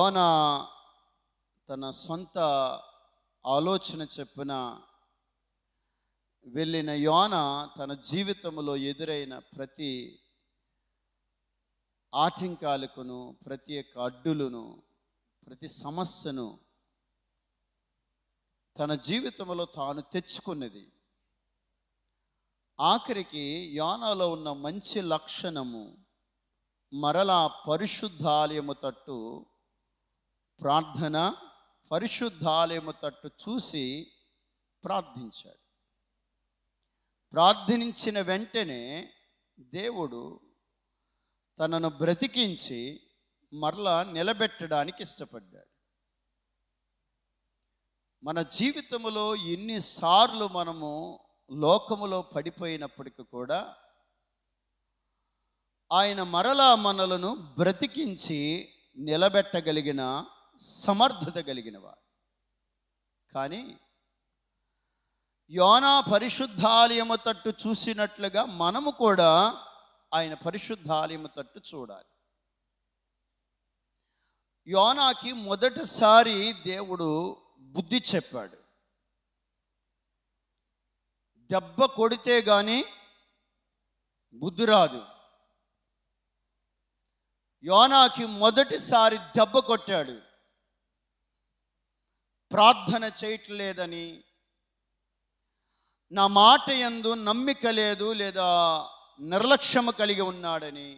యోనా తన సొంత ఆలోచన చెప్పున వెళ్ళిన యోనా తన జీవితంలో ఎదురైన ప్రతి ఆటంకాలకును, ప్రతి ఒక్క అడ్డులను, ప్రతి సమస్యను తన జీవితంలో తాను తెచ్చుకున్నది. ఆఖరికి యోనాలో ఉన్న మంచి లక్షణము మరలా పరిశుద్ధాలయము తట్టు ప్రార్థన, పరిశుద్ధాలయము తట్టు చూసి ప్రార్థించాడు. ప్రార్థించిన వెంటనే దేవుడు తనను బ్రతికించి మరలా నిలబెట్టడానికి ఇష్టపడ్డాడు. మన జీవితంలో ఎన్నిసార్లు మనము లోకములో పడిపోయినప్పటికీ కూడా ఆయన మరలా మనలను బ్రతికించి నిలబెట్టగలిగిన సమర్థత కలిగినవాడు. కానీ యోనా పరిశుద్ధాలయము తట్టు చూసినట్లుగా మనము కూడా ఆయన పరిశుద్ధాలయము తట్టు చూడాలి. యోనాకి మొదటిసారి దేవుడు బుద్ధి చెప్పాడు. దెబ్బ కొడితే గాని బుద్ధి రాదు. యోనాకి మొదటిసారి దెబ్బ కొట్టాడు. ప్రార్థన చేయట్లేదని, నా మాట యందు నమ్మిక లేదు లేదా నిర్లక్ష్యము కలిగి ఉన్నాడని,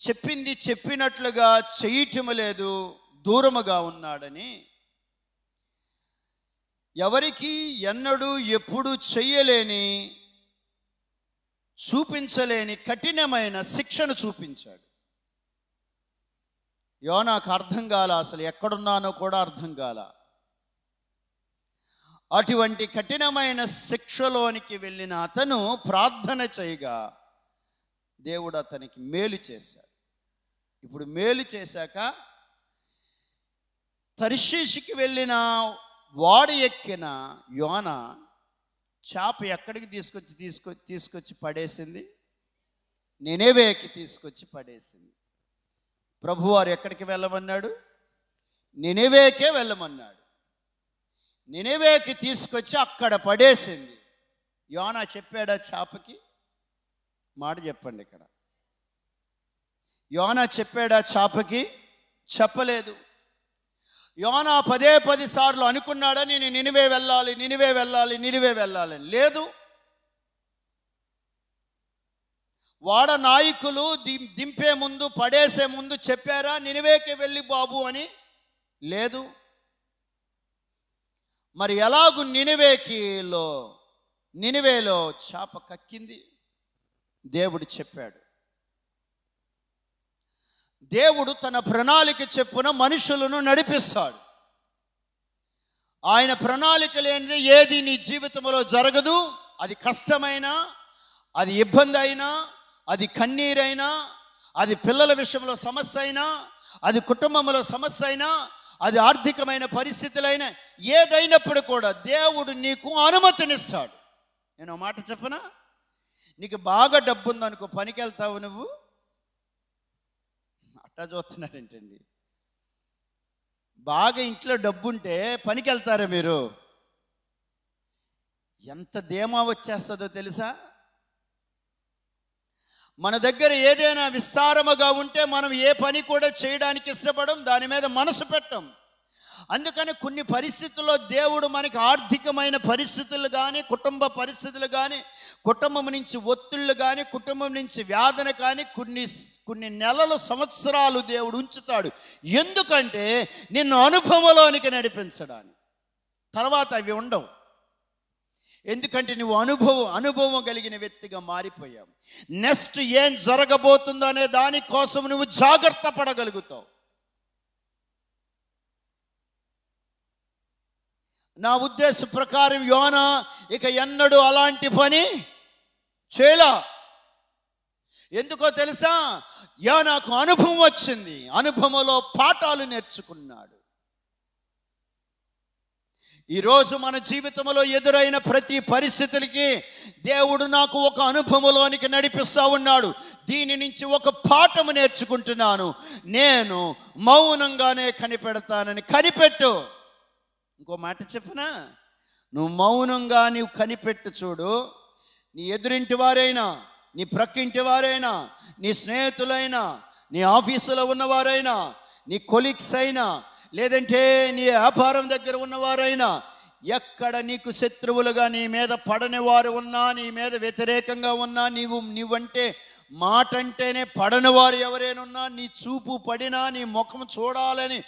చెప్పింది చెప్పినట్లుగా చేయటం లేదు, దూరముగా ఉన్నాడని, ఎవరికి ఎన్నడూ ఎప్పుడు చెయ్యలేని, చూపించలేని కఠినమైన శిక్షను చూపించాడు. యోనాకు అర్థం కాల, అసలు ఎక్కడున్నానో కూడా అర్థం కాల. అటువంటి కఠినమైన శిక్షలోనికి వెళ్ళిన అతను ప్రార్థన చేయగా దేవుడు అతనికి మేలు చేశాడు. ఇప్పుడు మేలు చేశాక తర్షీషుకి వెళ్ళిన వాడు ఎక్కిన యోనా చేప ఎక్కడికి తీసుకొచ్చి పడేసింది? నినెవేకి తీసుకొచ్చి పడేసింది. ప్రభువారు ఎక్కడికి వెళ్ళమన్నాడు? నినెవేకే వెళ్ళమన్నాడు. నినెవేకి తీసుకొచ్చి అక్కడ పడేసింది. యోనా చెప్పాడా చేపకి? మాట చెప్పండి. ఇక్కడ యోనా చెప్పాడా చేపకి? చెప్పలేదు. యోనా 10 సార్లు అనుకున్నాడా నేను నినివే వెళ్ళాలని? లేదు. వాడ నాయకులు దింపే ముందు, పడేసే ముందు చెప్పారా నినివేకి వెళ్ళి బాబు అని? లేదు. మరి ఎలాగూ నినివేలో చేప కక్కింది? దేవుడు చెప్పాడు. దేవుడు తన ప్రణాళిక చెప్పున మనుషులను నడిపిస్తాడు. ఆయన ప్రణాళిక లేనిది ఏది నీ జీవితంలో జరగదు. అది కష్టమైనా, అది ఇబ్బంది అయినా, అది కన్నీరైనా, అది పిల్లల విషయంలో సమస్య అయినా, అది కుటుంబంలో సమస్య అయినా, అది ఆర్థికమైన పరిస్థితులైనా, ఏదైనప్పుడు కూడా దేవుడు నీకు అనుమతినిస్తాడు. నేను మాట చెప్పనా? నీకు బాగా డబ్బు ఉందనుకో, పనికి వెళ్తావు నువ్వు? అట్టా చూస్తున్నారేంటండి? బాగా ఇంట్లో డబ్బు ఉంటే పనికి వెళ్తారా మీరు? ఎంత ధీమా వచ్చేస్తుందో తెలుసా? మన దగ్గర ఏదైనా విస్తారముగా ఉంటే మనం ఏ పని కూడా చేయడానికి ఇష్టపడం, దాని మీద మనసు పెట్టం. అందుకని కొన్ని పరిస్థితుల్లో దేవుడు మనకి ఆర్థికమైన పరిస్థితులు కానీ, కుటుంబ పరిస్థితులు కానీ, కుటుంబం నుంచి ఒత్తిళ్ళు కానీ, కుటుంబం నుంచి వేదన కానీ కొన్ని నెలలు, సంవత్సరాలు దేవుడు ఉంచుతాడు. ఎందుకంటే నిన్ను అనుభవంలోనికి నడిపించడానికి. తర్వాత అవి ఉండవు. ఎందుకంటే నువ్వు అనుభవం కలిగిన వ్యక్తిగా మారిపోయావు. నెక్స్ట్ ఏం జరగబోతుందో అనే దానికోసం నువ్వు జాగ్రత్త పడగలుగుతావు. నా ఉద్దేశ ప్రకారం యోనా ఇక ఎన్నడూ అలాంటి పని చేయలా. ఎందుకో తెలుసా? యోనాకు అనుభవం వచ్చింది. అనుభవంలో పాఠాలు నేర్చుకున్నాడు. ఈరోజు మన జీవితంలో ఎదురైన ప్రతి పరిస్థితులకి దేవుడు నాకు ఒక అనుభవంలోనికి నడిపిస్తూ ఉన్నాడు. దీని నుంచి ఒక పాఠము నేర్చుకుంటున్నాను. నేను మౌనంగానే కనిపెడతానని. కనిపెట్టు. ఇంకో మాట చెప్పనా, నువ్వు మౌనంగా నీవు కనిపెట్టు. చూడు, నీ ఎదురింటి వారైనా, నీ ప్రక్కింటి వారైనా, నీ స్నేహితులైనా, నీ ఆఫీసులో ఉన్నవారైనా, నీ కొలీగ్స్ అయినా, లేదంటే నీ వ్యాపారం దగ్గర ఉన్నవారైనా, ఎక్కడ నీకు శత్రువులుగా నీ మీద పడని వారు ఉన్నా, నీ మీద వ్యతిరేకంగా ఉన్నా, నీవంటే మాట అంటేనే పడని వారు ఎవరైనా ఉన్నా, నీ చూపు పడినా, నీ ముఖం చూడాలని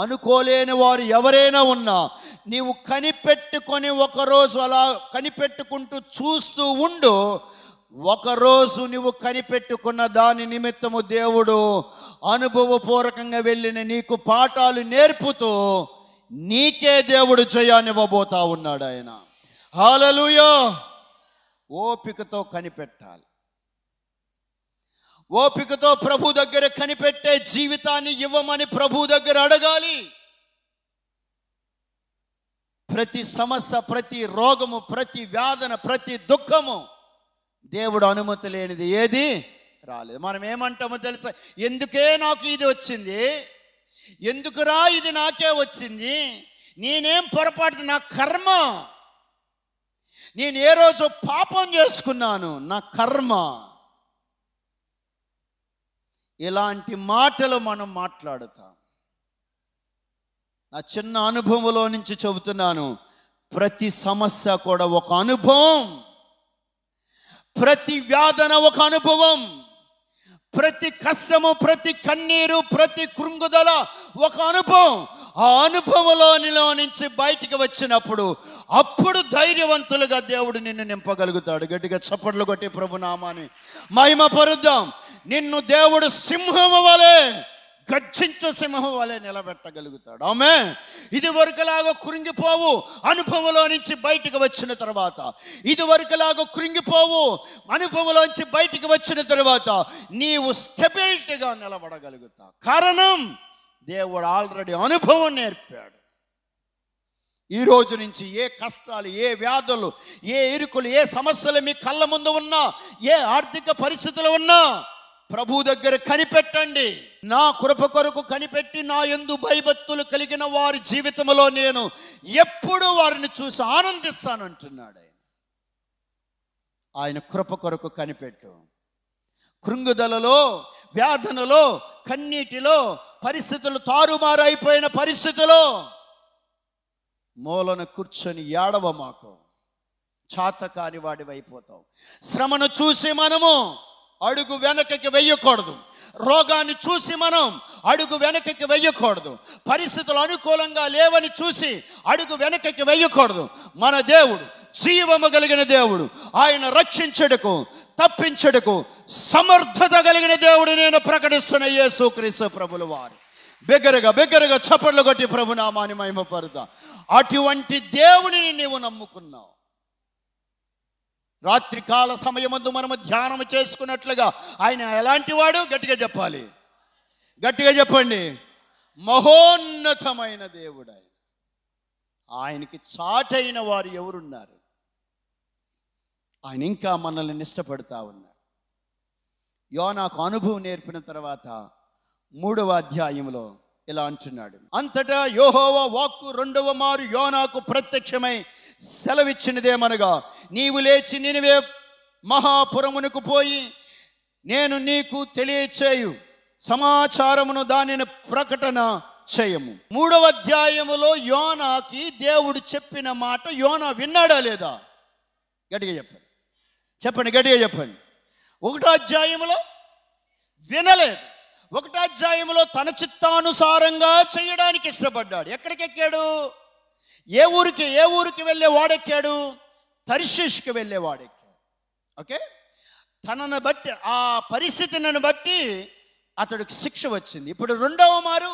అనుకోలేని వారు ఎవరైనా ఉన్నా, నీవు కనిపెట్టుకొని ఒకరోజు అలా కనిపెట్టుకుంటూ చూస్తూ ఉండు. ఒకరోజు నువ్వు కనిపెట్టుకున్న దాని నిమిత్తము దేవుడు అనుభవపూర్వకంగా వెళ్ళిన నీకు పాఠాలు నేర్పుతూ నీకే దేవుడు జయాన్ని ఇవ్వబోతా ఉన్నాడు ఆయన. హల్లెలూయా. ఓపికతో కనిపెట్టాలి. ఓపికతో ప్రభు దగ్గర కనిపెట్టే జీవితాన్ని ఇవ్వమని ప్రభు దగ్గర అడగాలి. ప్రతి సమస్య, ప్రతి రోగము, ప్రతి వేదన, ప్రతి దుఃఖము దేవుడు అనుమతి లేనిది ఏది రాలేదు. మనం ఏమంటామో తెలుసా, ఎందుకే నాకు ఇది వచ్చింది, ఎందుకురా ఇది నాకే వచ్చింది, నేనేం పొరపాటు, నా కర్మ, నేను ఏ రోజు పాపం చేసుకున్నాను, నా కర్మ. ఇలాంటి మాటలు మనం మాట్లాడుతాం. నా చిన్న అనుభవంలో నుంచి చెబుతున్నాను, ప్రతి సమస్య కూడా ఒక అనుభవం, ప్రతి వేదన ఒక అనుభవం, ప్రతి కష్టము, ప్రతి కన్నీరు, ప్రతి కృంగుదల ఒక అనుభవం. ఆ అనుభవంలో నుంచి బయటికి వచ్చినప్పుడు అప్పుడు ధైర్యవంతులుగా దేవుడు నిన్ను నింపగలుగుతాడు. గట్టిగా చప్పట్లు కొట్టి ప్రభు నామాన్ని మహిమ పరుద్దాం. నిన్ను దేవుడు సింహము వలె, గర్జించే సింహం వలె నిలబెట్టగలుగుతాడు. ఆమేన్. ఇది వరకులాగా కృంగిపోవు. అనుభవంలో నుంచి బయటికి వచ్చిన తర్వాత, ఇది వరకులాగా కృంగిపోవు. అనుభవంలోంచి బయటికి వచ్చిన తర్వాత నీవు స్టెబిలిటీగా నిలబడగలుగుతావు. కారణం, దేవుడు ఆల్రెడీ అనుభవం నేర్పాడు. ఈ రోజు నుంచి ఏ కష్టాలు, ఏ వ్యాధులు, ఏ ఇరుకులు, ఏ సమస్యలు మీ కళ్ళ ముందు ఉన్నా, ఏ ఆర్థిక పరిస్థితులు ఉన్నా, ప్రభు దగ్గర కనిపెట్టండి. నా కృప కొరకు కనిపెట్టి నా యందు భయభక్తులు కలిగిన వారి జీవితంలో నేను ఎప్పుడు వారిని చూసి ఆనందిస్తాను అంటున్నాడు ఆయన. ఆయన కృప కొరకు కనిపెట్టు. కృంగుదలలో, వ్యాధనలో, కన్నీటిలో, పరిస్థితులు తారుమారైపోయిన పరిస్థితుల్లో మూలన కూర్చొని ఏడవ మాకు. చాతకాని వాడివైపోతావు. శ్రమను చూసి మనము అడుగు వెనకకి వెయ్యకూడదు. రోగాన్ని చూసి మనం అడుగు వెనకకి వెయ్యకూడదు. పరిస్థితులు అనుకూలంగా లేవని చూసి అడుగు వెనకకి వెయ్యకూడదు. మన దేవుడు జీవము కలిగిన దేవుడు. ఆయన రక్షించుటకు, తప్పించుటకు సమర్థత కలిగిన దేవుడు నేను ప్రకటిస్తున్న యేసుక్రీస్తు ప్రభుల వారు. బిగ్గరగా చప్పట్లు కొట్టి ప్రభునామాన్ని మహిమపరుద్దాం. అటువంటి దేవునిని నీవు నమ్ముకున్నావు. రాత్రి కాల సమయమందు మనము ధ్యానం చేసుకున్నట్లుగా ఆయన ఎలాంటి వాడు? గట్టిగా చెప్పాలి, గట్టిగా చెప్పండి. మహోన్నతమైన దేవుడు ఆయన. ఆయనకి చాటైన వారు ఎవరున్నారు? ఆయన ఇంకా మనల్ని ఇష్టపడతా ఉన్నారు. యోనాకు అనుభవం నేర్పిన తర్వాత 3వ అధ్యాయంలో ఇలా అంటున్నాడు. అంతటా యెహోవా వాక్కు 2వ మారు యోనాకు ప్రత్యక్షమై సెలవిచ్చినదేమనగా, నీవు లేచి నినివే మహాపురమునకు పోయి నేను నీకు తెలియచేయు సమాచారమును దానిని ప్రకటన చేయము. 3వ అధ్యాయములో యోనాకి దేవుడు చెప్పిన మాట యోనా విన్నాడా లేదా? గట్టిగా చెప్పండి, గట్టిగా చెప్పండి. 1వ అధ్యాయములో వినలేదు. 1వ అధ్యాయంలో తన చిత్తానుసారంగా చేయడానికి ఇష్టపడ్డాడు. ఎక్కడికి ఎక్కాడు? ఏ ఊరికి వెళ్ళే వాడెక్కాడు? తర్షీష్కి వెళ్ళే వాడెక్కాడు. ఓకే, తనను బట్టి, ఆ పరిస్థితిని బట్టి అతడికి శిక్ష వచ్చింది. ఇప్పుడు 2వ మారు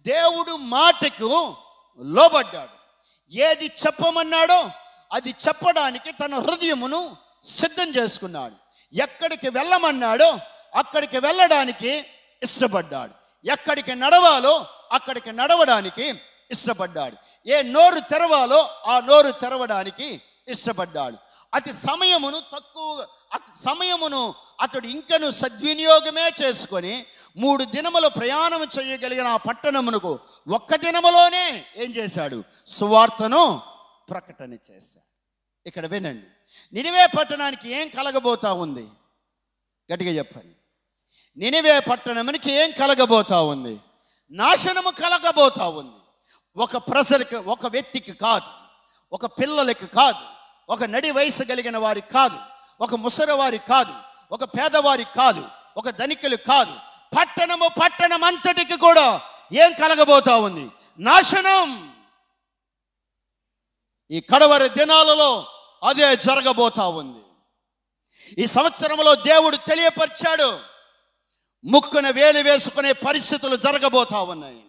దేవుడు మాటకు లోబడ్డాడు. ఏది చెప్పమన్నాడో అది చెప్పడానికి తన హృదయమును సిద్ధం చేసుకున్నాడు. ఎక్కడికి వెళ్ళమన్నాడో అక్కడికి వెళ్ళడానికి ఇష్టపడ్డాడు. ఎక్కడికి నడవాలో అక్కడికి నడవడానికి ఇష్టపడ్డాడు. ఏ నోరు తెరవాలో ఆ నోరు తెరవడానికి ఇష్టపడ్డాడు. అతి సమయమును అతడు ఇంకను సద్వినియోగమే చేసుకొని 3 దినములు ప్రయాణం చేయగలిగిన ఆ పట్టణమునకు 1 దినములోనే ఏం చేశాడు? సువార్తను ప్రకటన చేశాడు. ఇక్కడ వినండి, నినివే పట్టణానికి ఏం కలగబోతా ఉంది? గట్టిగా చెప్పండి. నినివే పట్టణానికి ఏం కలగబోతా ఉంది? నాశనము కలగబోతా ఉంది. ఒక వ్యక్తికి కాదు, ఒక పిల్లలకి కాదు, ఒక నడి వయసు కలిగిన వారికి కాదు, ఒక ముసలివారికి కాదు, ఒక పేదవారికి కాదు, ఒక ధనికులు కాదు, పట్టణం అంతటికి కూడా ఏం కలగబోతా ఉంది? నాశనం. ఈ కడవరి దినాలలో అదే జరగబోతా ఉంది. ఈ సంవత్సరంలో దేవుడు తెలియపరిచాడు, ముక్కున వేలు వేసుకునే పరిస్థితులు జరగబోతా ఉన్నాయి.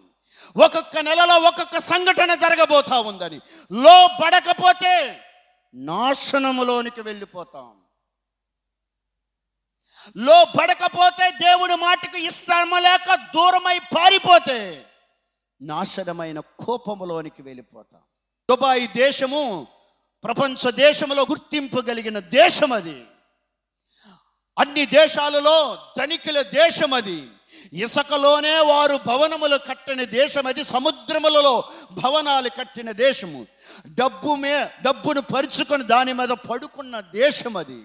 ఒక్కొక్క నెలలో ఒక్కొక్క సంఘటన జరగబోతా ఉందని. లోబడకపోతే నాశనములోనికి వెళ్ళిపోతాం. లోబడకపోతే దేవుడి మాటకు ఇష్టం లేక దూరమై పారిపోతే నాశనమైన కోపములోనికి వెళ్ళిపోతాం. దుబాయ్ దేశము ప్రపంచ దేశంలో గుర్తింపు కలిగిన దేశం అది. అన్ని దేశాలలో ధనికుల దేశం అది. ఇసుకలోనే వారు భవనములు కట్టిన దేశం అది. సముద్రములలో భవనాలు కట్టిన దేశము. డబ్బును పరుచుకొని దాని మీద పడుకున్న దేశం అది.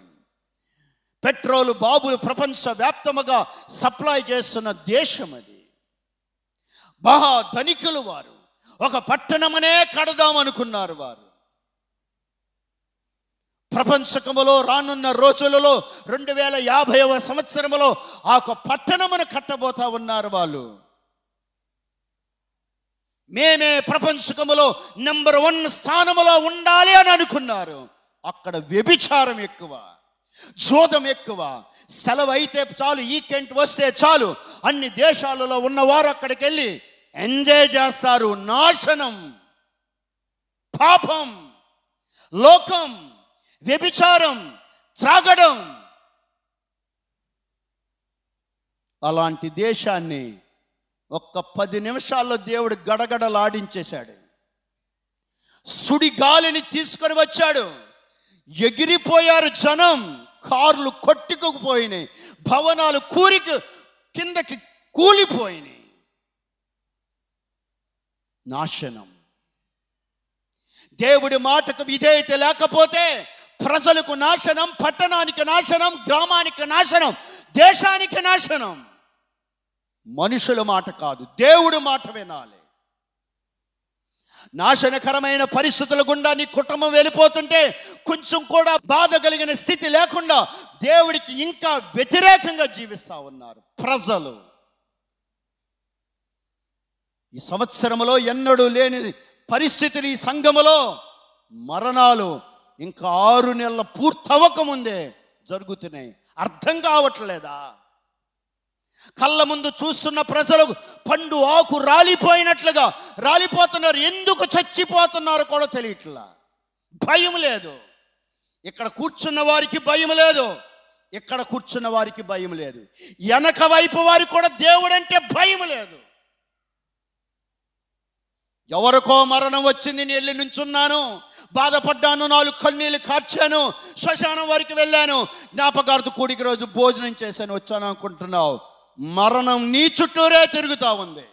పెట్రోల్ బాబులు ప్రపంచ వ్యాప్తముగా సప్లై చేస్తున్న దేశం అది. మహా ధనికులు వారు. ఒక పట్టణమనే కడదామనుకున్నారు వారు. ప్రపంచకములో రానున్న రోజులలో 2050వ సంవత్సరములో ఆ పట్టణమును కట్టబోతా ఉన్నారు వాళ్ళు. మేమే ప్రపంచకములో నెంబర్ 1 స్థానములో ఉండాలి అని అనుకున్నారు. అక్కడ వ్యభిచారం ఎక్కువ, జోదం ఎక్కువ. సెలవు అయితే చాలు, వీకెండ్ వస్తే చాలు, అన్ని దేశాలలో ఉన్నవారు అక్కడికి వెళ్ళి ఎంజాయ్ చేస్తారు. నాశనం, పాపం, లోకం, వ్యభిచారం, త్రాగడం. అలాంటి దేశాన్ని ఒక్క 10 నిమిషాల్లో దేవుడు గడగడలాడించేశాడు. సుడి గాలిని తీసుకొని వచ్చాడు. ఎగిరిపోయారు జనం. కార్లు కొట్టుకుపోయినాయి, భవనాలు కిందకి కూలిపోయినాయి. నాశనం. దేవుడి మాటకు విధేయత లేకపోతే ప్రజలకు నాశనం, పట్టణానికి నాశనం, గ్రామానికి నాశనం, దేశానికి నాశనం. మనుషుల మాట కాదు, దేవుడి మాట వినాలి. నాశనకరమైన పరిస్థితుల గుండా నీ కుటుంబం వెళ్ళిపోతుంటే కొంచెం కూడా బాధ కలిగిన స్థితి లేకుండా దేవుడికి ఇంకా వ్యతిరేకంగా జీవిస్తూ ఉన్నారు ప్రజలు. ఈ సంవత్సరంలో ఎన్నడూ లేని పరిస్థితులు ఈ సంఘములో. మరణాలు ఇంకా 6 నెలల పూర్తవ్వకముందే జరుగుతున్నాయి. అర్థం కావట్లేదా? కళ్ళ ముందు చూస్తున్న ప్రజలు పండు ఆకు రాలిపోయినట్లుగా రాలిపోతున్నారు. ఎందుకు చచ్చిపోతున్నారో కూడా తెలియట్లా. భయం లేదు. ఇక్కడ కూర్చున్న వారికి భయం లేదు, ఇక్కడ కూర్చున్న వారికి భయం లేదు. వెనక వైపు వారికి కూడా దేవుడంటే భయం లేదు. ఎవరికో మరణం వచ్చింది, నేను వెళ్ళి నుంచున్నాను, బాధపడ్డాను, 4 కన్నీళ్ళు కార్చాను, శ్మశానం వరకు వెళ్ళాను, జ్ఞాపకార్థ కూడికి రోజు భోజనం చేశాను, వచ్చాను అనుకుంటున్నావు. మరణం నీ చుట్టూరే తిరుగుతూ ఉంది.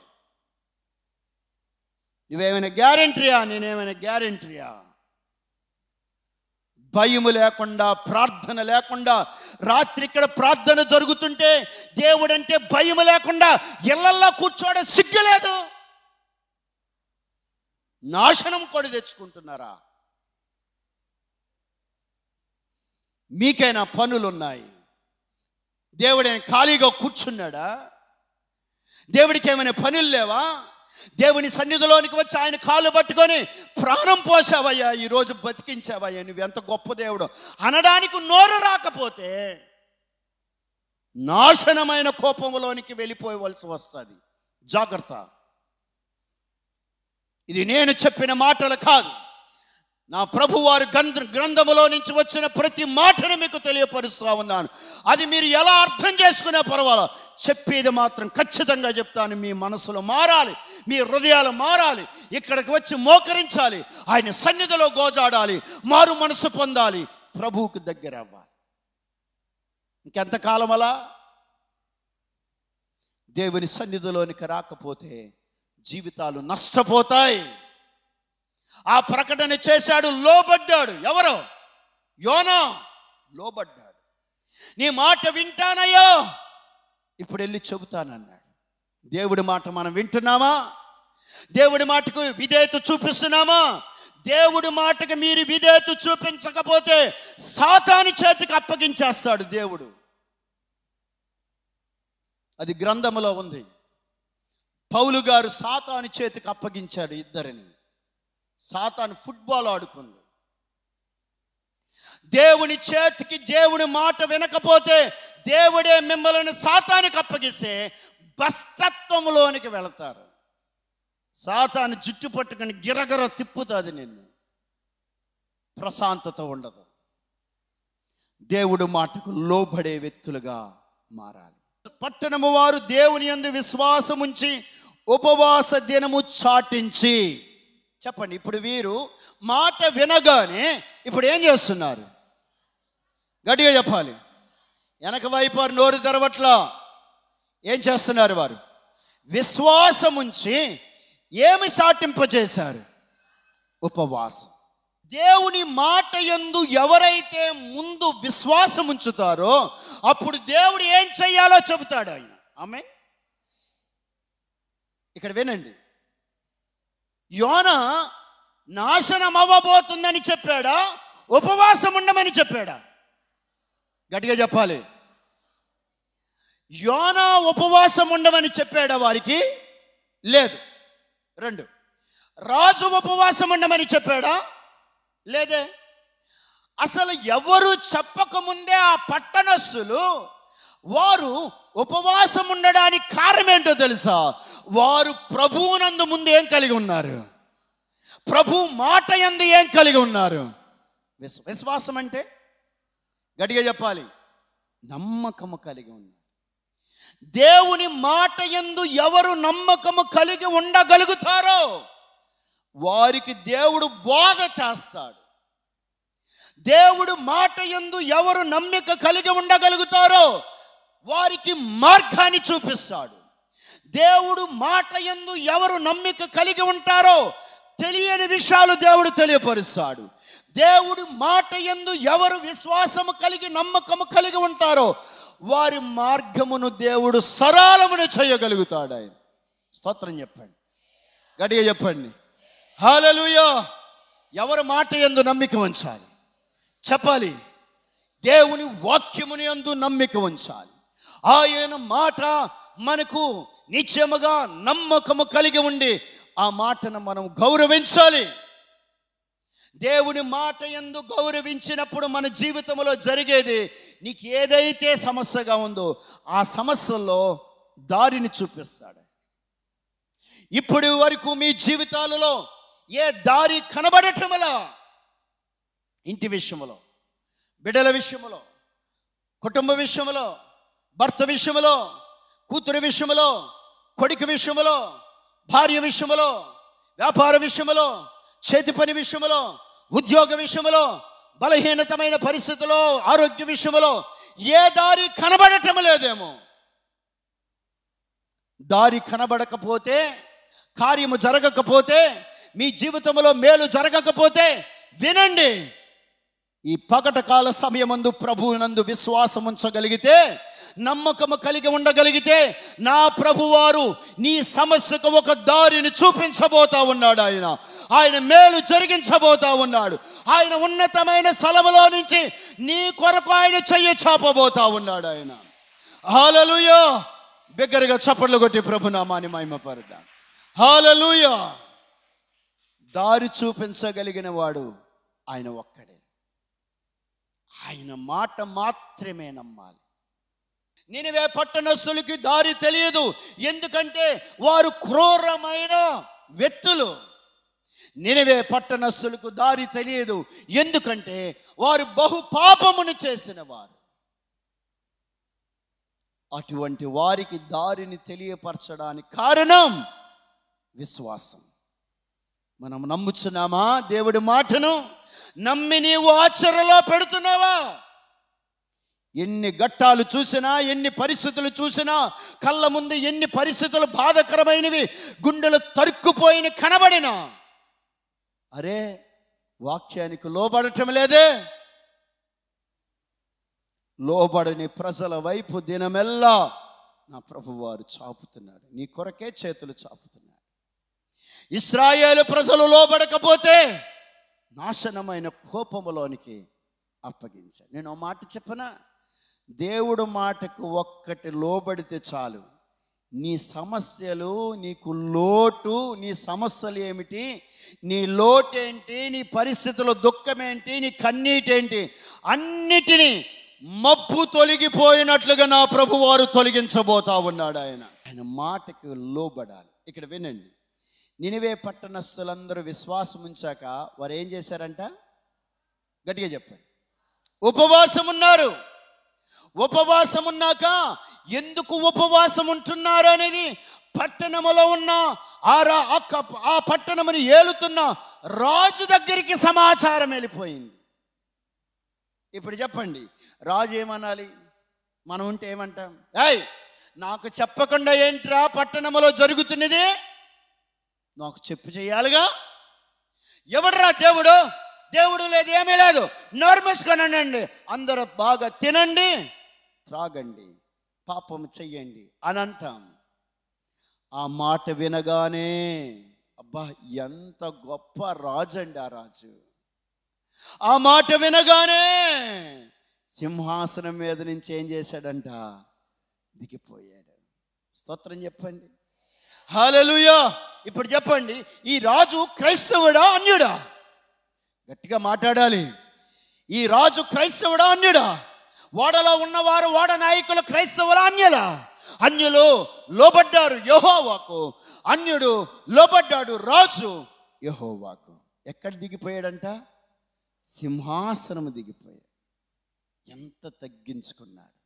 నువ్వేమైనా గ్యారెంటీయా? నేనేమైనా గ్యారెంటీయా? భయము లేకుండా, ప్రార్థన లేకుండా, రాత్రి ఇక్కడ ప్రార్థన జరుగుతుంటే దేవుడంటే భయము లేకుండా ఇళ్లల్లో కూర్చోవడం సిగ్గులేదు. నాశనం కూడా తెచ్చుకుంటున్నారా? మీకైనా పనులున్నాయి, దేవుడైనా ఖాళీగా కూర్చున్నాడా? దేవుడికి ఏమైనా పనులు లేవా? దేవుని సన్నిధిలోనికి వచ్చి ఆయన కాళ్ళు పట్టుకొని ప్రాణం పోసావయ్యా, ఈరోజు బతికించావయ్యా, నువ్వు ఎంత గొప్ప దేవుడు అనడానికి నోరు రాకపోతే నాశనమైన కోపంలోనికి వెళ్ళిపోవలసి వస్తుంది. జాగ్రత్త. ఇది నేను చెప్పిన మాటలు కాదు, నా ప్రభువారి గ్రంథములో నుంచి వచ్చిన ప్రతి మాటను మీకు తెలియపరుస్తూ ఉన్నాను. అది మీరు ఎలా అర్థం చేసుకునే పర్వాలేదు, చెప్పేది మాత్రం ఖచ్చితంగా చెప్తాను. మీ మనసులో మారాలి, మీ హృదయాలు మారాలి, ఇక్కడికి వచ్చి మోకరించాలి, ఆయన సన్నిధిలో గోజాడాలి, మారు మనసు పొందాలి, ప్రభువుకు దగ్గర అవ్వాలి. ఇంకెంతకాలం అలా దేవుని సన్నిధిలోనికి రాకపోతే జీవితాలు నష్టపోతాయి. ఆ ప్రకటన చేశాడు, లోబడ్డాడు. ఎవరో? యోనా లోబడ్డాడు. నీ మాట వింటానయ్యో, ఇప్పుడు వెళ్ళి చెబుతానన్నాడు. దేవుడి మాట మనం వింటున్నామా? దేవుడి మాటకు విధేయత చూపిస్తున్నామా? దేవుడి మాటకు మీరు విధేయత చూపించకపోతే సాతాను చేతికి అప్పగించేస్తాడు దేవుడు. అది గ్రంథములో ఉంది. పౌలు గారు సాతాను చేతికి అప్పగించాడు ఇద్దరిని. సాతాను ఫుట్బాల్ ఆడుకుంది. దేవుని చేతికి దేవుడి మాట వినకపోతే దేవుడే మిమ్మల్ని సాతానికి అప్పగిస్తే భ్రష్టత్వంలోనికి వెళతారు. సాతాను జుట్టు పట్టుకుని గిరగిర తిప్పుతుంది నిన్ను. ప్రశాంతత ఉండదు. దేవుడి మాటకు లోబడే వ్యక్తులుగా మారాలి. పట్టణము వారు దేవుని యందు విశ్వాసముంచి ఉపవాస దినము చాటించి. చెప్పండి, ఇప్పుడు వీరు మాట వినగానే ఇప్పుడు ఏం చేస్తున్నారు? గట్టిగా చెప్పాలి. వెనక వైపు నోరు తెరవట్లా. ఏం చేస్తున్నారు వారు? విశ్వాసముంచి ఏమి చాటింపజేశారు? ఉపవాసం. దేవుని మాట యందు ఎవరైతే ముందు విశ్వాసం ఉంచుతారో అప్పుడు దేవుడు ఏం చెయ్యాలో చెబుతాడు ఆయన. ఆమేన్. ఇక్కడ వినండి, యోనా నాశనం అవ్వబోతుందని చెప్పాడా? ఉపవాసం ఉండమని చెప్పాడా? గట్టిగా చెప్పాలి. యోనా ఉపవాసం ఉండమని చెప్పాడా వారికి? లేదు. 2, రాజు ఉపవాసం ఉండమని చెప్పాడా? లేదే. అసలు ఎవరు చెప్పకముందే ఆ పట్టణస్థులు వారు ఉపవాసం ఉండడానికి కారణం ఏంటో తెలుసా? వారు ప్రభువునందు ముందు ఏం కలిగి ఉన్నారు? ప్రభు మాట యందు ఏం కలిగి ఉన్నారు? విశ్వాసం అంటే గట్టిగా చెప్పాలి, నమ్మకము కలిగి ఉన్నారు. దేవుని మాట యందు ఎవరు నమ్మకము కలిగి ఉండగలుగుతారో వారికి దేవుడు బోధ చేస్తాడు. దేవుడు మాట యందు ఎవరు నమ్మిక కలిగి ఉండగలుగుతారో వారికి మార్గాన్ని చూపిస్తాడు. దేవుడు మాట యందు ఎవరు నమ్మిక కలిగి ఉంటారో తెలియని విషయాలు దేవుడు తెలియపరుస్తాడు. దేవుడు మాట యందు ఎవరు విశ్వాసము కలిగి నమ్మకము కలిగి ఉంటారో వారి మార్గమును దేవుడు సరళమును చేయగలుగుతాడు ఆయన. స్తోత్రం చెప్పండి, గట్టిగా చెప్పండి. హల్లెలూయా. ఎవరు మాట యందు నమ్మిక ఉంచాలి? చెప్పాలి, దేవుని వాక్యముని యందు నమ్మిక ఉంచాలి. ఆయన మాట మనకు నిత్యముగా నమ్మకము కలిగి ఉండి ఆ మాటను మనం గౌరవించాలి. దేవుని మాట యందు గౌరవించినప్పుడు మన జీవితంలో జరిగేది, నీకు ఏదైతే సమస్యగా ఉందో ఆ సమస్యల్లో దారిని చూపిస్తాడు. ఇప్పటి వరకు మీ జీవితాలలో ఏ దారి కనబడటంలా, ఇంటి విషయంలో, బిడ్డల విషయంలో, కుటుంబ విషయంలో, భర్త విషయంలో, కూతురు విషయంలో, కొడుకు విషయంలో, భార్య విషయంలో, వ్యాపార విషయంలో, చేతి పని విషయంలో, ఉద్యోగ విషయంలో, బలహీనతమైన పరిస్థితుల్లో, ఆరోగ్య విషయంలో ఏ దారి కనబడటం లేదేమో. దారి కనబడకపోతే, కార్యము జరగకపోతే, మీ జీవితంలో మేలు జరగకపోతే వినండి, ఈ పగటకాల సమయమందు ప్రభువునందు విశ్వాసం ఉంచగలిగితే, నమ్మకము కలిగి ఉండగలిగితే, నా ప్రభువారు నీ సమస్యకు ఒక దారిని చూపించబోతా ఉన్నాడు. ఆయన మేలు జరిగించబోతా ఉన్నాడు. ఆయన ఉన్నతమైన స్థలములో నుంచి నీ కొరకు ఆయన చెయ్యి చాపబోతా ఉన్నాడు ఆయన. హల్లెలూయా. బిగ్గరగా చప్పట్లు కొట్టి ప్రభు నామాన్ని మహిమపరుద్దాం. హల్లెలూయా. దారి చూపించగలిగిన వాడు ఆయన ఒక్కడే. ఆయన మాట మాత్రమే నమ్మాలి. నినివే పట్టణస్థులకి దారి తెలియదు, ఎందుకంటే వారు క్రూరమైన వ్యక్తులు. నినివే పట్టణస్థులకు దారి తెలియదు, ఎందుకంటే వారు బహు పాపమును చేసిన వారు. అటువంటి వారికి దారిని తెలియపరచడానికి కారణం విశ్వాసం. మనం నమ్ముచున్నామా దేవుడి మాటను? నమ్మి నీవు ఆచరణలో పెడుతున్నావా? ఎన్ని ఘట్టాలు చూసినా, ఎన్ని పరిస్థితులు చూసినా, కళ్ళ ముందు ఎన్ని పరిస్థితులు బాధకరమైనవి, గుండెలు తరుక్కుపోయిన కనబడినా, అరే వాక్యానికి లోబడటం లేదే. లోబడని ప్రజల వైపు దినమెల్లా నా ప్రభువారు చాపుతున్నాడు. నీ కొరకే చేతులు చాపుతున్నాడు. ఇశ్రాయేలు ప్రజలు లోబడకపోతే నాశనమైన కోపములోనికి అప్పగించాడు. నేను ఒక మాట చెప్పనా? దేవుడు మాటకు ఒక్కటి లోబడితే చాలు. నీ సమస్యలు, నీకు లోటు, నీ సమస్యలు ఏమిటి, నీ లోటేంటి, నీ పరిస్థితుల్లో దుఃఖమేంటి, నీ కన్నీటేంటి, అన్నిటినీ మబ్బు తొలగిపోయినట్లుగా నా ప్రభువారు తొలగించబోతా ఉన్నాడు. ఆయన మాటకు లోబడాలి. ఇక్కడ వినండి, నినివే పట్టణస్థులందరూ విశ్వాసం ఉంచాక వారు ఏం చేశారంట? గట్టిగా చెప్పండి. ఉపవాసం ఉన్నారు. ఉపవాసం ఉన్నాక ఎందుకు ఉపవాసం ఉంటున్నారు అనేది పట్టణములో ఉన్న ఆ పట్టణమును ఏలుతున్న రాజు దగ్గరికి సమాచారం వెళ్ళిపోయింది. ఇప్పుడు చెప్పండి, రాజు ఏమనాలి? మనం ఉంటే ఏమంటాం? ఏయ్, నాకు చెప్పకుండా ఏంట్రా పట్టణములో జరుగుతున్నది? నాకు చెప్పు చేయాలిగా. ఎవడరా దేవుడు? దేవుడు లేదు, ఏమీ లేదు, నోర్మేసుకొనండి, అందరూ బాగా తినండి, త్రాగండి, పాపం చెయ్యండి అని అంటాం. ఆ మాట వినగానే అబ్బా ఎంత గొప్ప రాజు అండి ఆ రాజు. ఆ మాట వినగానే సింహాసనం మీద నుంచి ఏం చేశాడంట? దిగిపోయాడు. స్తోత్రం చెప్పండి, హల్లెలూయా. ఇప్పుడు చెప్పండి, ఈ రాజు క్రైస్తవుడా అన్యుడా? గట్టిగా మాట్లాడాలి. ఈ రాజు క్రైస్తవుడా అన్యుడా? ఓడలో ఉన్నవారు, ఓడ నాయకులు క్రైస్తవులా అన్యులా? అన్యులు లోబడ్డారు యెహోవాకు, అన్యుడు లోబడ్డాడు రాజు యెహోవాకు. ఎక్కడ దిగిపోయాడంట? సింహాసనము దిగిపోయాడు. ఎంత తగ్గించుకున్నాడు.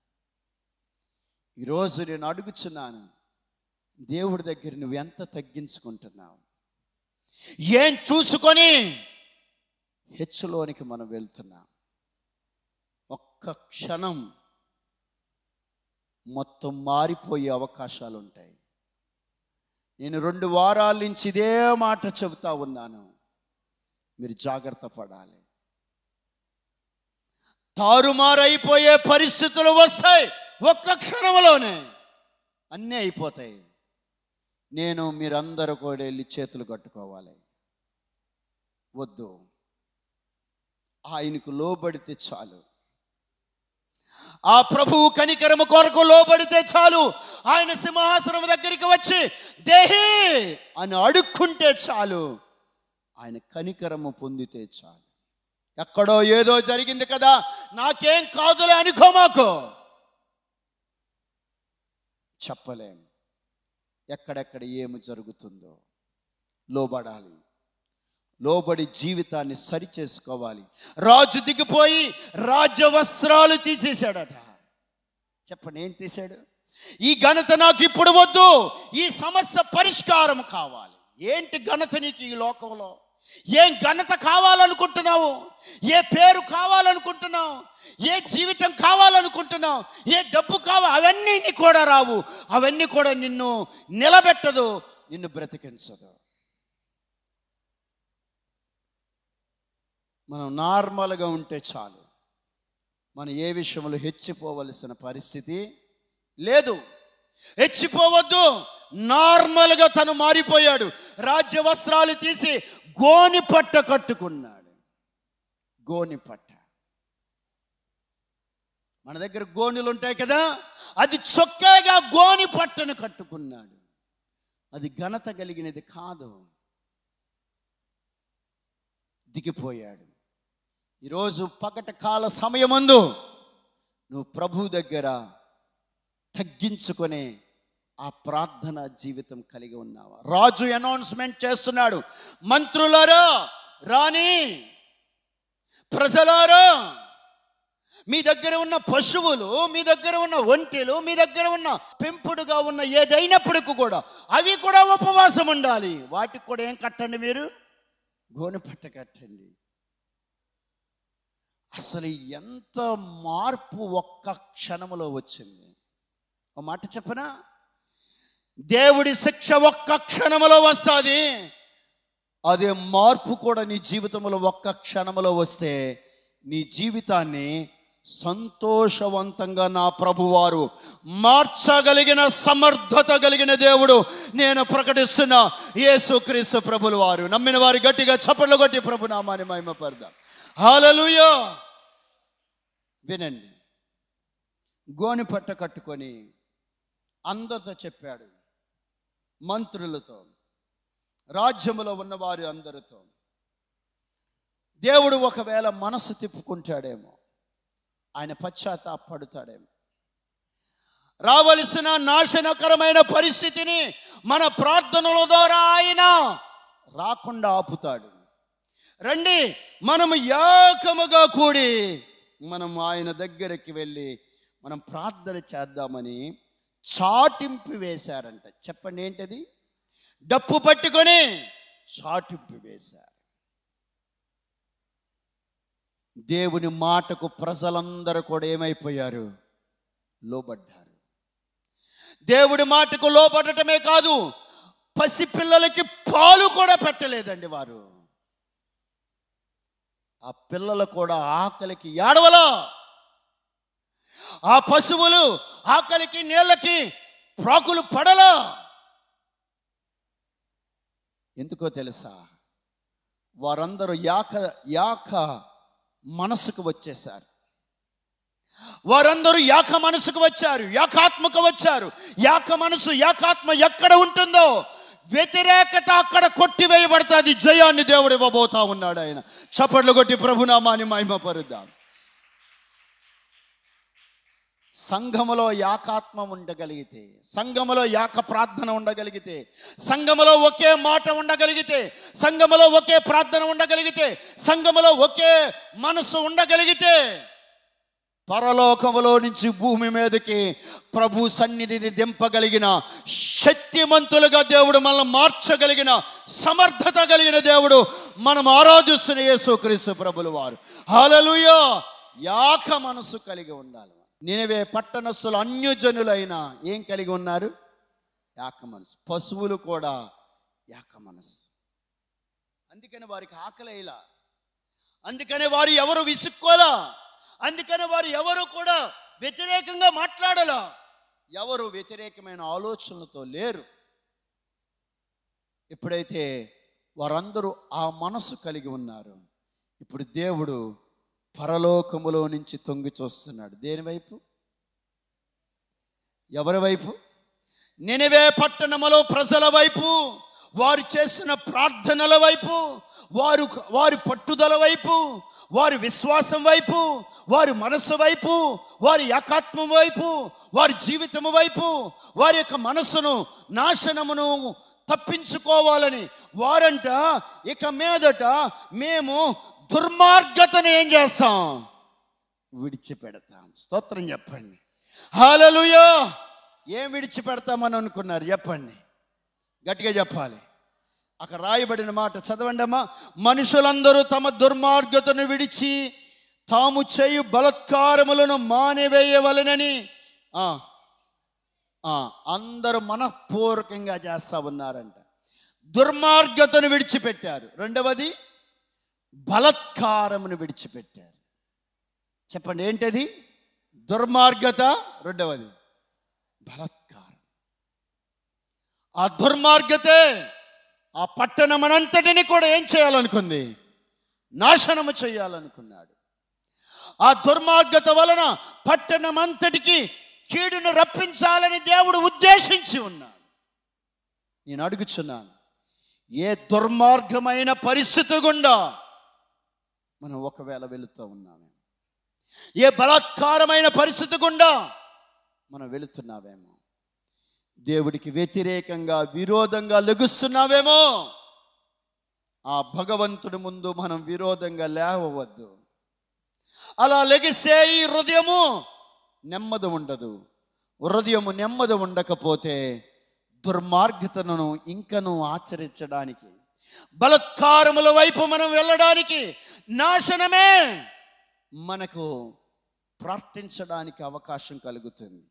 ఈరోజు నేను అడుగుచున్నాను, దేవుడి దగ్గర నువ్వు ఎంత తగ్గించుకుంటున్నావు? ఏం చూసుకొని హెచ్చులోనికి మనం వెళ్తున్నాం? ఒక్క క్షణం మొత్తం మారిపోయే అవకాశాలు ఉంటాయి. నేను 2 వారాల నుంచి ఇదే మాట చెబుతా ఉన్నాను, మీరు జాగ్రత్త పడాలి. తారుమారైపోయే పరిస్థితులు వస్తాయి. ఒక్క క్షణంలోనే అన్నీ అయిపోతాయి. మీరందరూ కూడా వెళ్ళి చేతులు కట్టుకోవాలి. వద్దు, ఆయనకు లోబడితే చాలు. ఆ ప్రభువు కనికరము కొరకు లోబడితే చాలు. ఆయన సింహాసనం దగ్గరికి వచ్చి దేహి అని అడుక్కుంటే చాలు. ఆయన కనికరము పొందితే చాలు. ఎక్కడో ఏదో జరిగింది కదా, నాకేం కాదులే అనుకోమాకు. చెప్పలేం ఎక్కడెక్కడ ఏమి జరుగుతుందో. లోబడాలి. లోబడి జీవితాన్ని సరి చేసుకోవాలి. రాజు దిగిపోయి రాజ్య వస్త్రాలు తీసేశాడట. చెప్పండి, ఏం తీశాడు? ఈ ఘనత నాకు ఇప్పుడు వద్దు, ఈ సమస్య పరిష్కారం కావాలి. ఏంటి ఘనత నీకు ఈ లోకంలో? ఏం ఘనత కావాలనుకుంటున్నావు? ఏ పేరు కావాలనుకుంటున్నావు? ఏ జీవితం కావాలనుకుంటున్నావు? ఏ డబ్బు కావాలి? అవన్నీ నీకు కూడా రావు. అవన్నీ కూడా నిన్ను నిలబెట్టదు, నిన్ను బ్రతికించదు. మనం నార్మల్గా ఉంటే చాలు. మనం ఏ విషయంలో హెచ్చిపోవలసిన పరిస్థితి లేదు. హెచ్చిపోవద్దు. నార్మల్గా తను మారిపోయాడు. రాజ్య వస్త్రాలు తీసి గోని పట్ట కట్టుకున్నాడు. గోని పట్ట, మన దగ్గర గోనులు ఉంటాయి కదా, అది చొక్కాగా గోని పట్టను కట్టుకున్నాడు. అది ఘనత కలిగినది కాదు. దిగిపోయాడు. ఈరోజు పగట కాల సమయమందు నువ్వు ప్రభు దగ్గర తగ్గించుకునే ఆ ప్రార్థన జీవితం కలిగి ఉన్నావా? రాజు అనౌన్స్మెంట్ చేస్తున్నాడు, మంత్రులారా రాని, ప్రజలారా మీ దగ్గర ఉన్న పశువులు, మీ దగ్గర ఉన్న ఒంటెలు, మీ దగ్గర ఉన్న పెంపుడుగా ఉన్న ఏదైనప్పటికీ కూడా అవి కూడా ఉపవాసం ఉండాలి. వాటికి కూడా ఏం కట్టండి, మీరు గోనెపట్ట కట్టండి. అసలు ఎంత మార్పు ఒక్క క్షణంలో వచ్చింది. ఒక మాట చెప్పనా, దేవుడి శిక్ష ఒక్క క్షణంలో వస్తుంది. అదే మార్పు కూడా నీ జీవితంలో ఒక్క క్షణంలో వస్తే నీ జీవితాన్ని సంతోషవంతంగా నా ప్రభువారు మార్చగలిగిన సమర్థత కలిగిన దేవుడు నేను ప్రకటిస్తున్న యేసుక్రీస్తు ప్రభుల వారు. నమ్మిన వారు గట్టిగా చప్పట్లు కొట్టి ప్రభు నామాన్ని మహిమపరదాం. హల్లెలూయా. వినండి, గోనెపట్ట కట్టుకొని అందరితో చెప్పాడు, మంత్రులతో, రాజ్యములో ఉన్నవారు అందరితో. దేవుడు ఒకవేళ మనసు తిప్పుకుంటాడేమో, ఆయన పశ్చాత్తాపడతాడేమో, రావలసిన నాశనకరమైన పరిస్థితిని మన ప్రార్థనల ద్వారా ఆయన రాకుండా ఆపుతాడు. రండి, మనము ఏకముగా కూడి మనం ఆయన దగ్గరికి వెళ్ళి మనం ప్రార్థన చేద్దామని చాటింపు వేశారంట. చెప్పండి, ఏంటది? డప్పు పట్టుకొని చాటింపు వేశారు. దేవుని మాటకు ప్రజలందరూ కూడా ఏమైపోయారు? లోబడ్డారు. దేవుడి మాటకు లోబడటమే కాదు, పసిపిల్లలకి పాలు కూడా పెట్టలేదండి వారు. ఆ పిల్లలు కూడా ఆకలికి ఏడవలా, ఆ పశువులు ఆకలికి నీళ్ళకి ప్రాకులు పడలా. ఎందుకో తెలుసా? వారందరూ యాక మనసుకు వచ్చేశారు. వారందరూ యాక మనసుకు వచ్చారు, యాకాత్మకు వచ్చారు. యాక మనసు, యాకాత్మ ఎక్కడ ఉంటుందో వ్యతిరేకత అక్కడ కొట్టివేయబడుతుంది. జయాన్ని దేవుడు ఇవ్వబోతా ఉన్నాడు. ఆయన చప్పట్లు కొట్టి ప్రభునామాన్ని మహిమపరుద్దాం. సంఘములో యాకాత్మ ఉండగలిగితే, సంఘములో యాక ప్రార్థన ఉండగలిగితే, సంఘములో ఒకే మాట ఉండగలిగితే, సంఘములో ఒకే ప్రార్థన ఉండగలిగితే, సంఘములో ఒకే మనసు ఉండగలిగితే, పరలోకములో నుంచి భూమి మీదకి ప్రభు సన్నిధిని దింపగలిగిన శక్తిమంతులుగా దేవుడు మనల్ని మార్చగలిగిన సమర్థత కలిగిన దేవుడు మనం ఆరాధిస్తున్న యేసుక్రీస్తు ప్రభుల వారు. హల్లెలూయా. యాక మనసు కలిగి ఉండాలి. నినవే పట్టణస్థులు అన్యజనులైన ఏం కలిగి ఉన్నారు? యాక మనసు. పశువులు కూడా యాక మనసు. అందుకని వారికి ఆకలేలా, అందుకని వారు ఎవరు విసుక్కోలా, అందుకని వారు ఎవరు కూడా వ్యతిరేకంగా మాట్లాడలా, ఎవరు వ్యతిరేకమైన ఆలోచనలతో లేరు. ఎప్పుడైతే వారందరూ ఆ మనసు కలిగి ఉన్నారు, ఇప్పుడు దేవుడు పరలోకములో నుంచి తొంగి చూస్తున్నాడు. దేని వైపు? ఎవరి వైపు? నినవే పట్టణములో ప్రజల వైపు, వారు చేసిన ప్రార్థనల వైపు, వారి పట్టుదల వైపు, వారి విశ్వాసం వైపు, వారి మనస్సు వైపు, వారి ఏకాత్మం వైపు, వారి జీవితం వైపు, వారి యొక్క మనస్సును నాశనమును తప్పించుకోవాలని వారంట ఇక మీదట మేము దుర్మార్గతను ఏం చేస్తాం? విడిచిపెడతాం. స్తోత్రం చెప్పండి. హల్లెలూయా. ఏం విడిచిపెడతామని అనుకున్నారు? చెప్పండి, గట్టిగా చెప్పాలి. అక్కడ రాయబడిన మాట చదవండి అమ్మా. మనుషులందరూ తమ దుర్మార్గతను విడిచి తాము చేయు బలత్కారములను మానివేయవలెనని అందరూ మనఃపూర్వకంగా చేస్తా ఉన్నారంట. దుర్మార్గతను విడిచిపెట్టారు. రెండవది బలత్కారమును విడిచిపెట్టారు. చెప్పండి, ఏంటది? దుర్మార్గత, రెండవది బలత్కారం. ఆ దుర్మార్గతే ఆ పట్టణమనంతటిని కూడా ఏం చేయాలనుకుంది? నాశనము చేయాలనుకున్నాడు. ఆ దుర్మార్గత వలన పట్టణమంతటికి కీడును రప్పించాలని దేవుడు ఉద్దేశించి ఉన్నాడు. నేను అడుగుచున్నాను, ఏ దుర్మార్గమైన పరిస్థితి గుండా మనం ఒకవేళ వెళుతూ ఉన్నామేమో, ఏ బలాత్కారమైన పరిస్థితి గుండా మనం వెళుతున్నావేమో, దేవుడికి వ్యతిరేకంగా విరోధంగా లెగుస్తున్నావేమో, ఆ భగవంతుడి ముందు మనం విరోధంగా లేవవద్దు. అలా లెగిస్తే ఈ హృదయము నెమ్మది ఉండదు. హృదయము నెమ్మది ఉండకపోతే దుర్మార్గతను ఇంకను ఆచరించడానికి, బలత్కారముల వైపు మనం వెళ్ళడానికి, నాశనమే మనకు ప్రార్థించడానికి అవకాశం కలుగుతుంది.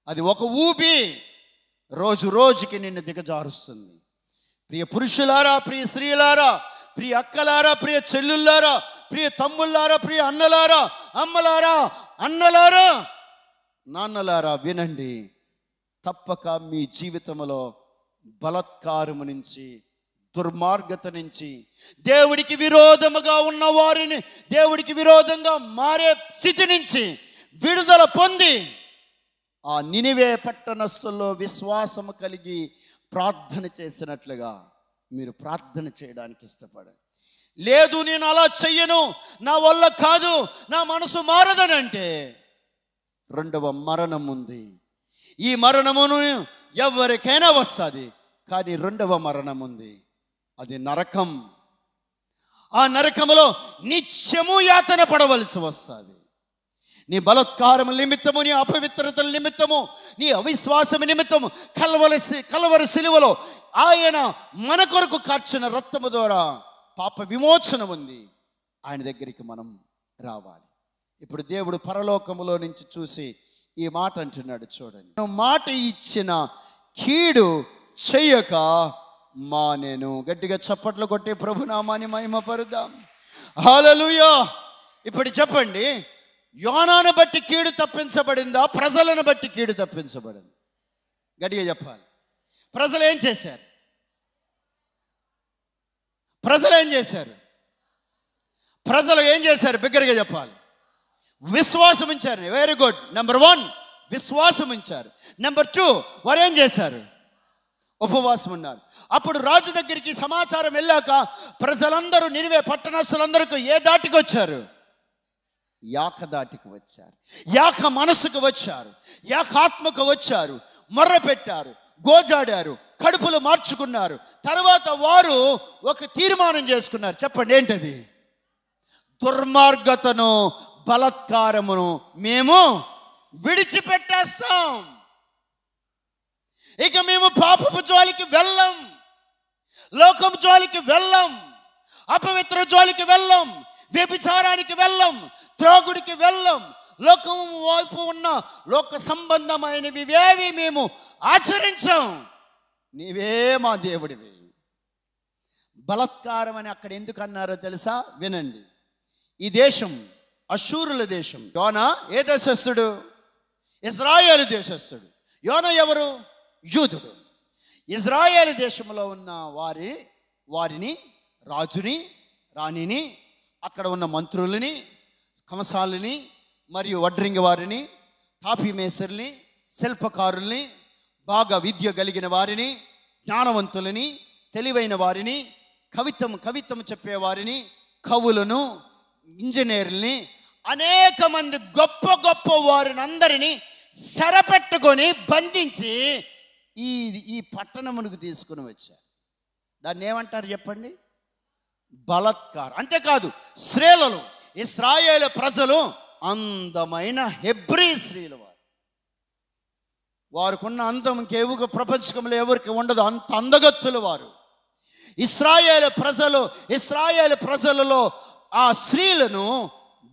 అది ఒక ఊపి రోజు రోజుకి నిన్ను దిగజారుస్తుంది. ప్రియ పురుషులారా, ప్రియ స్త్రీలారా, ప్రియ అక్కలారా, ప్రియ చెల్లుల్లారా, ప్రియ తమ్ముళ్ళారా, ప్రియ అన్నలారా, అమ్మలారా, అన్నలారా, నాన్నలారా, వినండి. తప్పక మీ జీవితంలో బలత్కారము నుంచి, దుర్మార్గత నుంచి, దేవుడికి విరోధముగా ఉన్న వారిని దేవుడికి విరోధంగా మారే స్థితి నుంచి విడుదల పొంది ఆ నినివే పట్టణస్థుల్లో విశ్వాసము కలిగి ప్రార్థన చేసినట్లుగా మీరు ప్రార్థన చేయడానికి ఇష్టపడండి. లేదు, నేను అలా చెయ్యను, నా వల్ల కాదు, నా మనసు మారదనంటే రెండవ మరణం ఉంది. ఈ మరణమును ఎవరికైనా వస్తుంది, కానీ రెండవ మరణం ఉంది, అది నరకం. ఆ నరకములో నిత్యము యాతన పడవలసి వస్తుంది. నీ బలత్కారము నిమిత్తము, నీ అపవిత్రతల నిమిత్తము, నీ అవిశ్వాసము నిమిత్తము కలవరి సిలువలో ఆయన మన కొరకు కార్చిన రక్తము ద్వారా పాప విమోచన ఉంది. ఆయన దగ్గరికి మనం రావాలి. ఇప్పుడు దేవుడు పరలోకములో నుంచి చూసి ఈ మాట అంటున్నాడు, చూడండి, మాట ఇచ్చిన కీడు చెయ్యక మానేను. గట్టిగా చప్పట్లు కొట్టి ప్రభునామాన్ని మహిమపరుద్దాం. హల్లెలూయా. ఇప్పుడు చెప్పండి, యోనాను బట్టి కీడు తప్పించబడిందా, ప్రజలను బట్టి కీడు తప్పించబడింది? గట్టిగా చెప్పాలి. ప్రజలు ఏం చేశారు? ప్రజలు ఏం చేశారు? ప్రజలు ఏం చేశారు? బిగ్గరగా చెప్పాలి. విశ్వాసం ఉంచారు. Very good. నెంబర్ 1 విశ్వాసం ఉంచారు. నెంబర్ 2 వారు ఏం చేశారు? ఉపవాసం ఉన్నారు. అప్పుడు రాజు దగ్గరికి సమాచారం వెళ్ళాక ప్రజలందరూ, నినివే పట్టణస్థులందరూ ఏ దాటికి వచ్చారు? యాక దాటికి వచ్చారు. యాక మనసుకు వచ్చారు, యాక ఆత్మకు వచ్చారు, మొర్ర పెట్టారు, గోజాడారు, కడుపులు మార్చుకున్నారు. తర్వాత వారు ఒక తీర్మానం చేసుకున్నారు. చెప్పండి, ఏంటది? దుర్మార్గతను, బలత్కారమును మేము విడిచిపెట్టేస్తాం. ఇక మేము పాపపు జోలికి వెళ్ళం, లోకం జోలికి వెళ్ళం, అపవిత్ర జోలికి వెళ్ళం, వ్యభిచారానికి వెళ్ళం, త్రాగుడికి వెళ్ళం, లోకం వైపు ఉన్న లోక సంబంధమైనవి ఏవి మేము ఆచరించాం. నీవే మా దేవుడివి. బలత్కారం అని అక్కడ ఎందుకు అన్నారో తెలుసా? వినండి. ఈ దేశం అషూరుల దేశం. యోనా ఏ దేశస్థుడు? ఇజ్రాయేలు దేశస్థుడు. యోనా ఎవరు? యూదుడు. ఇజ్రాయేలు దేశంలో ఉన్న వారిని రాజుని, రాణిని, అక్కడ ఉన్న మంత్రులని, కంసాలని, మరియు వడ్రింగి వారిని, తాపీ మేసర్ని, శిల్పకారుల్ని, బాగా విద్య కలిగిన వారిని, జ్ఞానవంతులని, తెలివైన వారిని, కవిత్వం చెప్పేవారిని, కవులను, ఇంజనీర్లని, అనేక మంది గొప్ప గొప్ప వారిని అందరినీ సరపెట్టుకొని బంధించి ఈ పట్టణమునికి తీసుకుని వచ్చారు. దాన్ని ఏమంటారు చెప్పండి? బలత్కారం. అంతేకాదు, స్త్రీలలో ఇశ్రాయేలు ప్రజలు అందమైన హెబ్రీ స్త్రీలు. వారికి ఉన్న అందం ఇంకెవుగా ప్రపంచంలో ఎవరికి ఉండదు. అంత అందగత్తులు వారు. ఇశ్రాయేలు ప్రజలలో ఆ స్త్రీలను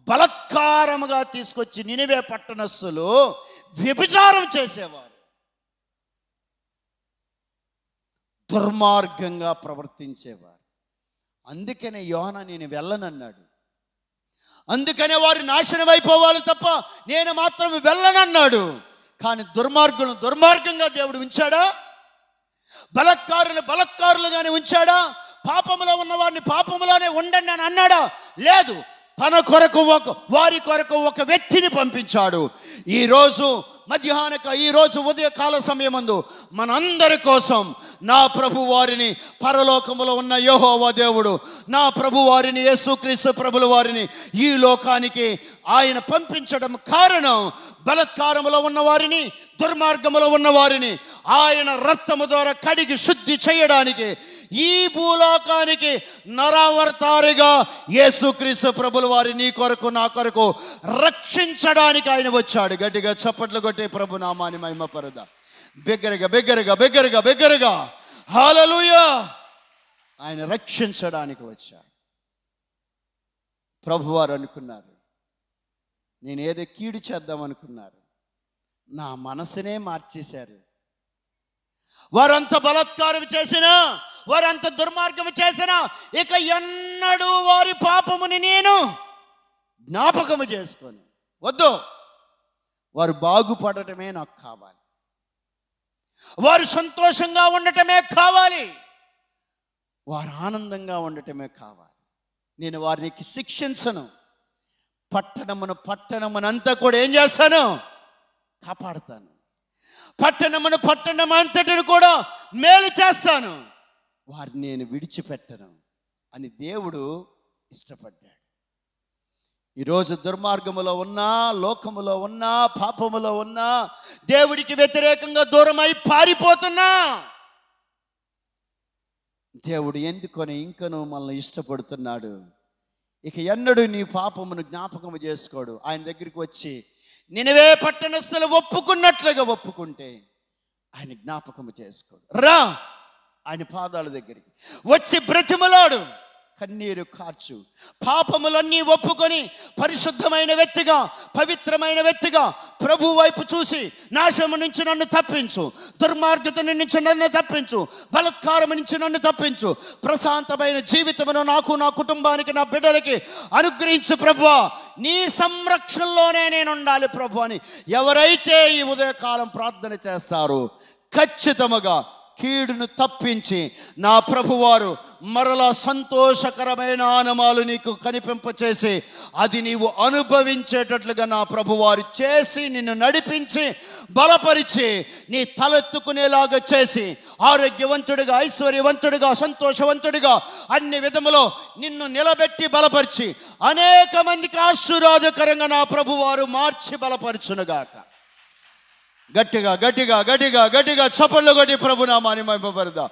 బలత్కారముగా తీసుకొచ్చి నినివే పట్టణస్థులు వ్యభిచారం చేసేవారు, దుర్మార్గంగా ప్రవర్తించేవారు. అందుకనే యోనా నేను వెళ్ళనన్నాడు. అందుకనే వారు నాశనం అయిపోవాలి తప్ప నేను మాత్రం వెళ్ళనన్నాడు. కానీ దుర్మార్గంగా దేవుడు ఉంచాడా? బలత్కారులుగానే ఉంచాడా? పాపములో ఉన్న వారిని పాపములోనే ఉండండి అని అన్నాడా? లేదు. తన కొరకు వారి కొరకు ఒక వ్యక్తిని పంపించాడు. ఈరోజు ఉదయకాల సమయమందు మనందరి కోసం నా ప్రభు వారిని, పరలోకములో ఉన్న యెహోవా దేవుడు నా ప్రభు వారిని, యేసుక్రీస్తు ప్రభుల వారిని ఈ లోకానికి ఆయన పంపించడం కారణం, బలత్కారములో ఉన్న వారిని, దుర్మార్గములో ఉన్న వారిని ఆయన రక్తము ద్వారా కడిగి శుద్ధి చేయడానికి, ఈ భూలోకానికి నరావతారిగా యేసుక్రీస్తు ప్రభుల వారి నీ కొరకు నా కొరకు రక్షించడానికి ఆయన వచ్చాడు. గట్టిగా చప్పట్లు కొట్టే ప్రభు నామాన్ని మహిమపరదా. బిగ్గరగా హల్లెలూయా. ఆయన రక్షించడానికి వచ్చాడు. ప్రభువారు అనుకున్నారు, నేను ఏదో కీడు చేద్దాం అనుకున్నారు, నా మనసునే మార్చేశారు. వారంత బలాత్కారం చేసినా, వారంత దుర్మార్గం చేసినా, ఇక ఎన్నడూ వారి పాపముని నేను జ్ఞాపకము చేసుకొని వద్దు. వారు బాగుపడటమే నాకు కావాలి, వారు సంతోషంగా ఉండటమే కావాలి, వారు ఆనందంగా ఉండటమే కావాలి. నేను వారికి శిక్షించను. పట్టణమునంతా కూడా ఏం చేస్తాను? కాపాడుతాను. పట్టణం అంతటిని కూడా మేలు చేస్తాను. వారిని నేను విడిచిపెట్టను అని దేవుడు ఇష్టపడ్డాడు. ఈరోజు దుర్మార్గములో ఉన్నా, లోకములో ఉన్నా, పాపములో ఉన్నా, దేవుడికి వ్యతిరేకంగా దూరమై పారిపోతున్నా, దేవుడు ఎందుకొని ఇంకను మనల్ని ఇష్టపడుతున్నాడు. ఇక ఎన్నడూ నీ పాపమును జ్ఞాపకము చేసుకోడు. ఆయన దగ్గరికి వచ్చి నినవే పట్టణస్థులు ఒప్పుకున్నట్లుగా ఒప్పుకుంటే ఆయన జ్ఞాపకము చేసుకోడు. రా ఆయన పాదాల దగ్గరికి వచ్చి బ్రతిమలాడు, కన్నీరు కార్చు, పాపములన్నీ ఒప్పుకొని పరిశుద్ధమైన వ్యక్తిగా, పవిత్రమైన వ్యక్తిగా ప్రభు వైపు చూసి, నాశనము నుంచి నన్ను తప్పించు, దుర్మార్గత నుంచి నన్ను తప్పించు, బలాత్కారం నుంచి నన్ను తప్పించు, ప్రశాంతమైన జీవితమును నాకు, నా కుటుంబానికి, నా బిడ్డలకి అనుగ్రహించు ప్రభువా, నీ సంరక్షణలోనే నేను ఉండాలి ప్రభు అని ఎవరైతే ఈ ఉదయకాలం ప్రార్థన చేస్తారో ఖచ్చితంగా కీడును తప్పించి నా ప్రభువారు మరలా సంతోషకరమైన ఆనమాలు నీకు కనిపింపచేసి అది నీవు అనుభవించేటట్లుగా నా ప్రభువారు చేసి నిన్ను నడిపించి బలపరిచి నీ తలెత్తుకునేలాగా చేసి ఆరోగ్యవంతుడిగా, ఐశ్వర్యవంతుడిగా, సంతోషవంతుడిగా అన్ని విధములో నిన్ను నిలబెట్టి బలపరిచి అనేక మందికి ఆశీర్వాదకరంగా నా ప్రభువారు మార్చి బలపరచునుగాక. గట్టిగా చప్పట్లు కొట్టి ప్రభునామాన్ని మహిమపరదా.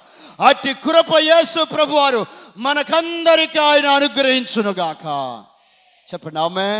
అట్టి కృప యేసు ప్రభువారు మనకందరికీ ఆయన అనుగ్రహించునుగాక. చెప్పండి ఆమె.